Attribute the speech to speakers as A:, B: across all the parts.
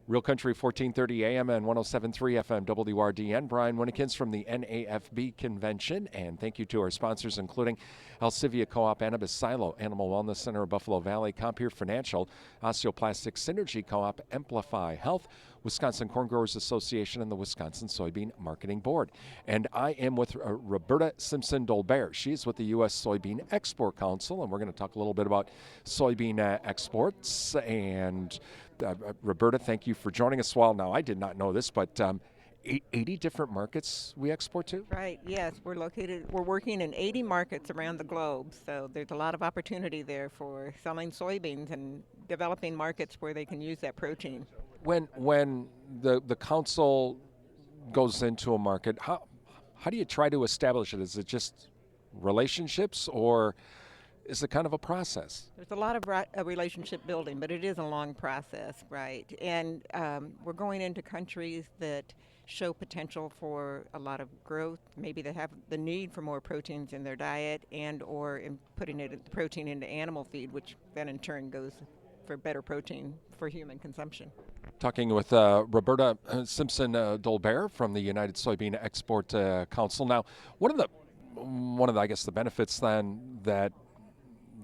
A: Real Country 1430 AM and 1073 FM WRDN. Brian Winnikins from the NAFB Convention. And thank you to our sponsors, including Alcivia Co-op, Annabis Silo, Animal Wellness Center of Buffalo Valley, Compeer Financial, Osteoplastic Synergy Co-op, Amplify Health, Wisconsin Corn Growers Association, and the Wisconsin Soybean Marketing Board. And I am with Roberta Simpson Dolbare. She is with the U.S. Soybean Export Council, and we're going to talk a little bit about soybean exports. And Roberta, thank you for joining us. Well, now I did not know this, but 80 different markets we export to?
B: Right, yes. We're working in 80 markets around the globe, so there's a lot of opportunity there for selling soybeans and developing markets where they can use that protein.
A: When the council goes into a market, how do you try to establish it? Is it just relationships, or is it kind of a process?
B: There's a lot of relationship building, but it is a long process, right? And we're going into countries that show potential for a lot of growth. Maybe they have the need for more proteins in their diet, and or in putting protein into animal feed, which then in turn goes for better protein for human consumption.
A: Talking with Roberta Simpson Dolbare from the United Soybean Export Council. Now, one of the I guess the benefits then that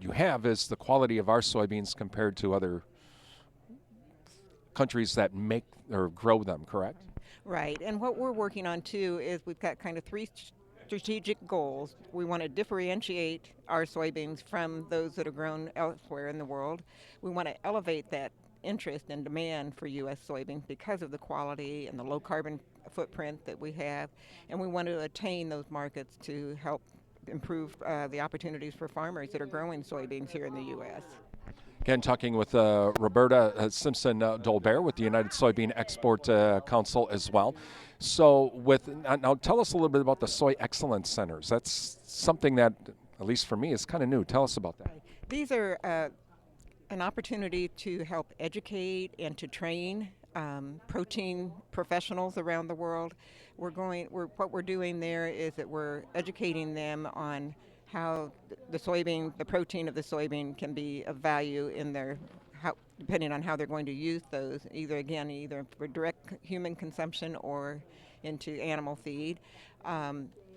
A: you have is the quality of our soybeans compared to other countries that make or grow them, correct?
B: Right, and what we're working on too is we've got kind of three strategic goals. We want to differentiate our soybeans from those that are grown elsewhere in the world. We want to elevate that interest and demand for U.S. soybeans because of the quality and the low carbon footprint that we have, and we want to attain those markets to help improve the opportunities for farmers that are growing soybeans here in the U.S.
A: Again, talking with Roberta Simpson Dolbare with the United Soybean Export Council as well. So, now tell us a little bit about the Soy Excellence Centers. That's something that, at least for me, is kind of new. Tell us about that.
B: These are an opportunity to help educate and to train protein professionals around the world. What we're doing there is that we're educating them on how the protein of the soybean can be of value in depending on how they're going to use those, either for direct human consumption or into animal feed.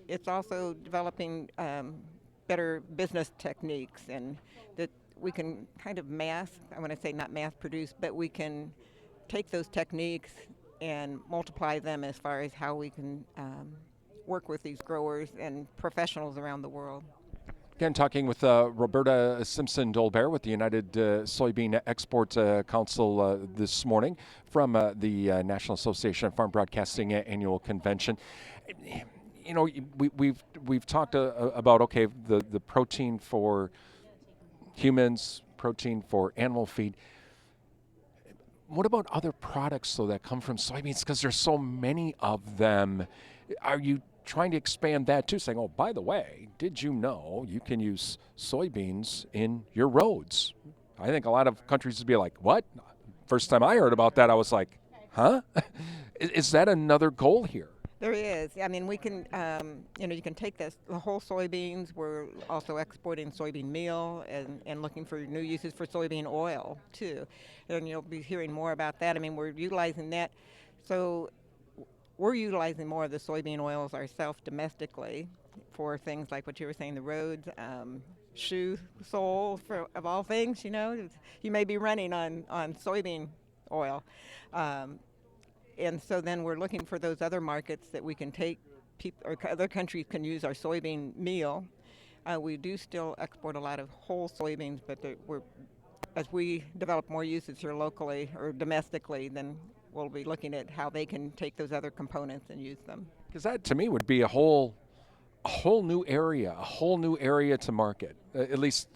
B: It's also developing better business techniques, and that we can kind of I want to say not mass produce, but we can take those techniques and multiply them as far as how we can work with these growers and professionals around the world.
A: Again, talking with Roberta Simpson Dolbare with the United Soybean Export Council this morning from the National Association of Farm Broadcasting Annual Convention. You know, we've talked about the protein for humans, protein for animal feed. What about other products though that come from soybeans? Because there's so many of them. Are you trying to expand that too, saying, oh, by the way, did you know you can use soybeans in your roads? I think a lot of countries would be like, what? First time I heard about that, I was like, huh? Is that another goal here?
B: There is. I mean, we can, you can take the whole soybeans. We're also exporting soybean meal and looking for new uses for soybean oil, too. And you'll be hearing more about that. I mean, we're utilizing that. So we're utilizing more of the soybean oils ourselves domestically for things like what you were saying, the roads, shoe soles, of all things, you may be running on soybean oil. And so then we're looking for those other markets that we can take, or other countries can use our soybean meal. We do still export a lot of whole soybeans, but as we develop more uses here locally or domestically, then we'll be looking at how they can take those other components and use them.
A: Because that, to me, would be a whole new area to market. At least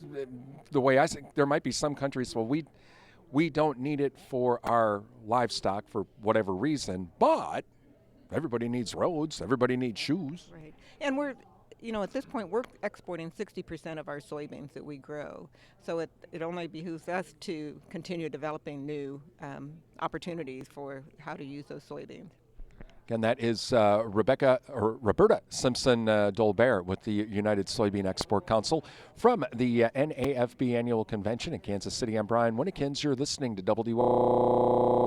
A: the way I think, there might be some countries, well, we don't need it for our livestock for whatever reason, but everybody needs roads, everybody needs shoes.
B: Right. And at this point, we're exporting 60% of our soybeans that we grow. So it only behooves us to continue developing new opportunities for how to use those soybeans.
A: Again, that is Roberta Simpson Dolbare with the United Soybean Export Council from the NAFB Annual Convention in Kansas City. I'm Brian Winnikins. You're listening to WO.